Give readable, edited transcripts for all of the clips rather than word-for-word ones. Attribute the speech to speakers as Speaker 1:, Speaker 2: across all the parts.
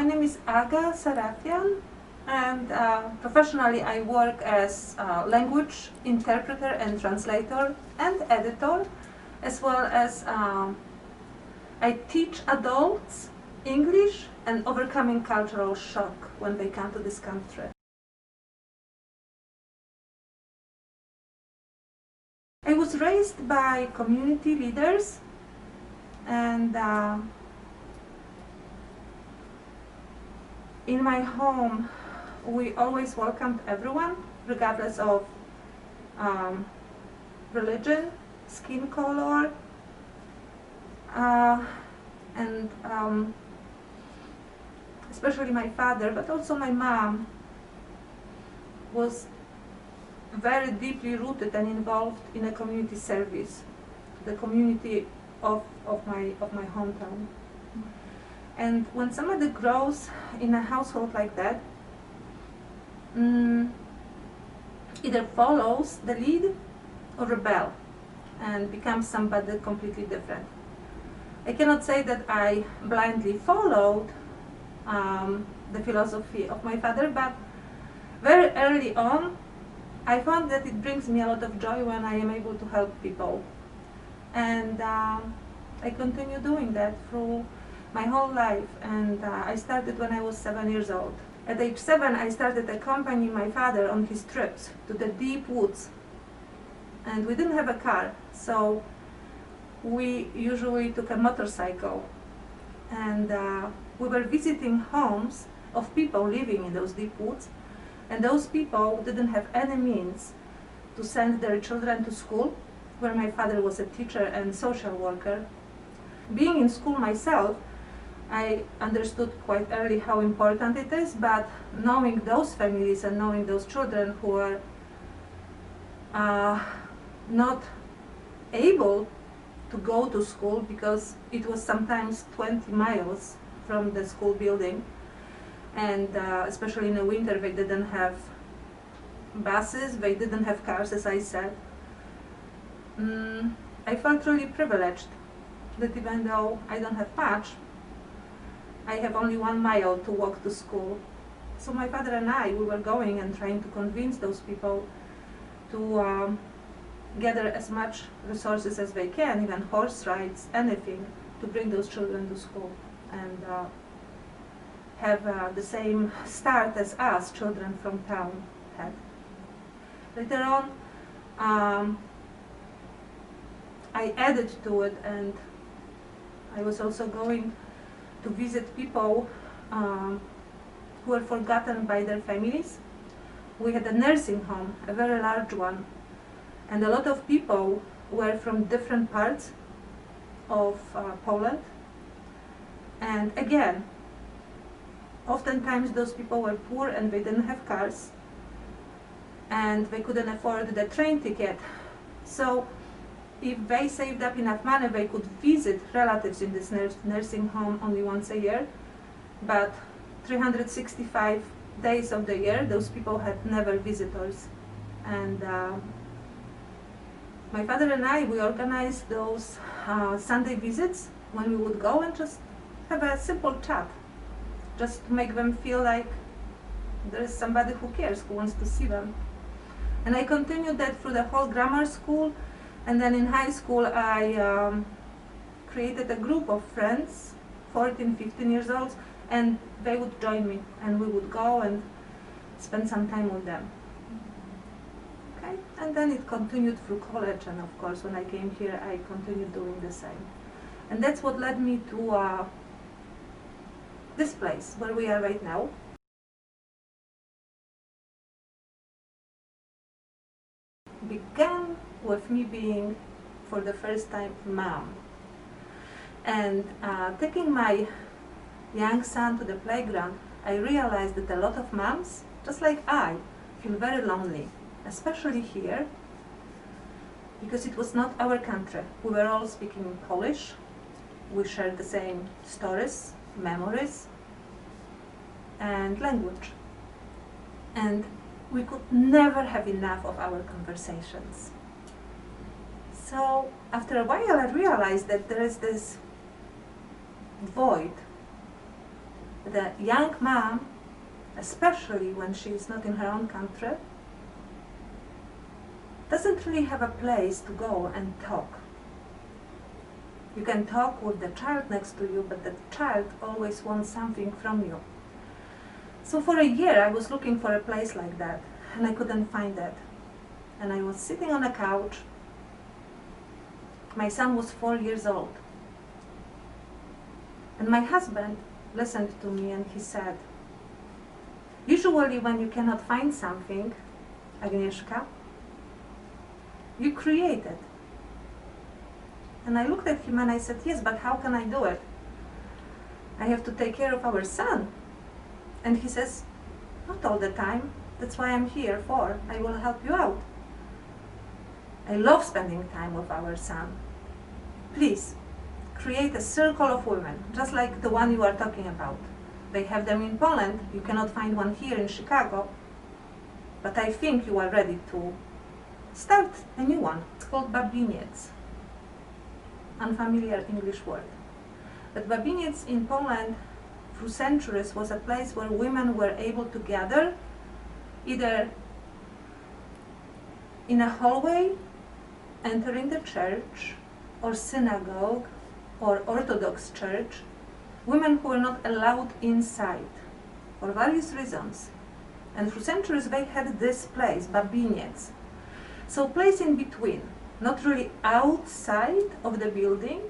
Speaker 1: My name is Agas Story, and professionally I work as language interpreter and translator and editor, as well as I teach adults English and overcoming cultural shock when they come to this country. I was raised by community leaders, and in my home we always welcomed everyone, regardless of religion, skin color, and especially my father, but also my mom was very deeply rooted and involved in a community service, the community of my hometown. And when somebody grows in a household like that, either follows the lead or rebel and becomes somebody completely different. I cannot say that I blindly followed the philosophy of my father, but very early on I found that it brings me a lot of joy when I am able to help people, and I continue doing that through my whole life. And I started when I was 7 years old. At age 7 I started accompanying my father on his trips to the deep woods, and we didn't have a car, so we usually took a motorcycle, and we were visiting homes of people living in those deep woods, and those people didn't have any means to send their children to school, where my father was a teacher and social worker. Being in school myself, I understood quite early how important it is, but knowing those families and knowing those children who are not able to go to school because it was sometimes 20 miles from the school building, and especially in the winter they didn't have buses, they didn't have cars, as I said. I felt really privileged that even though I don't have much, I have only 1 mile to walk to school. So my father and I, we were going and trying to convince those people to gather as much resources as they can, even horse rides, anything, to bring those children to school and have the same start as us, children from town, had. Later on, I added to it, and I was also going to visit people who were forgotten by their families. We had a nursing home, a very large one, and a lot of people were from different parts of Poland. And again, oftentimes those people were poor and they didn't have cars, and they couldn't afford the train ticket. So if they saved up enough money, they could visit relatives in this nursing home only once a year, but 365 days of the year, those people had never visitors. And my father and I, we organized those Sunday visits when we would go and just have a simple chat, just to make them feel like there is somebody who cares, who wants to see them. And I continued that through the whole grammar school, and then in high school I created a group of friends, 14, 15 years old, and they would join me, and we would go and spend some time with them. Okay? And then it continued through college, and of course when I came here I continued doing the same. And that's what led me to this place where we are right now. Began with me being, for the first time, mom, and taking my young son to the playground, I realized that a lot of moms, just like I, feel very lonely, especially here, because it was not our country. We were all speaking Polish, we shared the same stories, memories, and language, and we could never have enough of our conversations. So after a while I realized that there is this void The young mom, especially when she is not in her own country, doesn't really have a place to go and talk. You can talk with the child next to you, but the child always wants something from you. So for a year I was looking for a place like that, and I couldn't find it. And I was sitting on a couch. My son was 4 years old. And my husband listened to me and he said, usually when you cannot find something, Agnieszka, you create it. And I looked at him and I said, yes, but how can I do it? I have to take care of our son. And he says, not all the time. That's why I'm here for. I will help you out. I love spending time with our son. Please, create a circle of women, just like the one you are talking about. They have them in Poland. You cannot find one here in Chicago. But I think you are ready to start a new one. It's called babiniec. Unfamiliar English word. But babiniec in Poland through centuries was a place where women were able to gather, either in a hallway, entering the church, or synagogue, or Orthodox church, women who were not allowed inside for various reasons. And through centuries they had this place, babiniec. So place in between, not really outside of the building,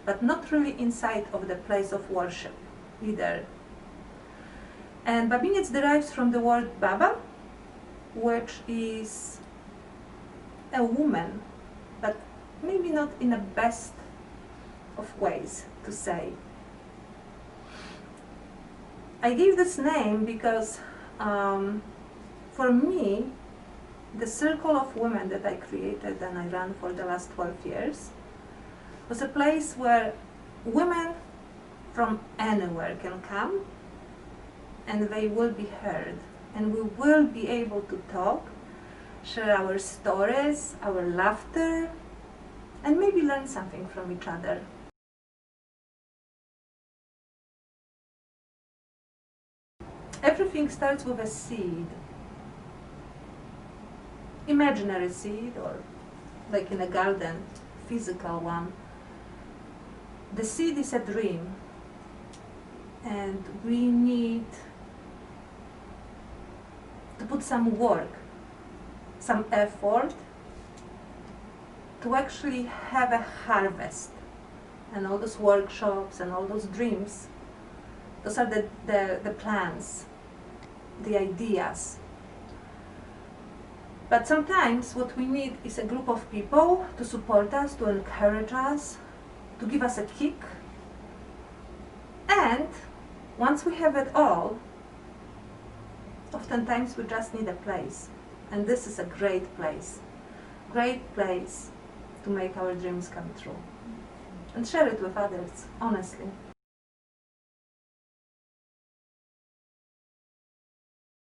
Speaker 1: but not really inside of the place of worship either. And babiniec derives from the word baba, which is a woman, but maybe not in the best of ways to say. I gave this name because for me, the circle of women that I created and I ran for the last 12 years was a place where women from anywhere can come and they will be heard, and we will be able to talk, share our stories, our laughter, and maybe learn something from each other. Everything starts with a seed. Imaginary seed, or like in a garden, physical one. The seed is a dream, and we need to put some work, some effort to actually have a harvest. And all those workshops and all those dreams, those are the plans, the ideas. But sometimes what we need is a group of people to support us, to encourage us, to give us a kick. And once we have it all, oftentimes we just need a place. And this is a great place to make our dreams come true. And share it with others, honestly.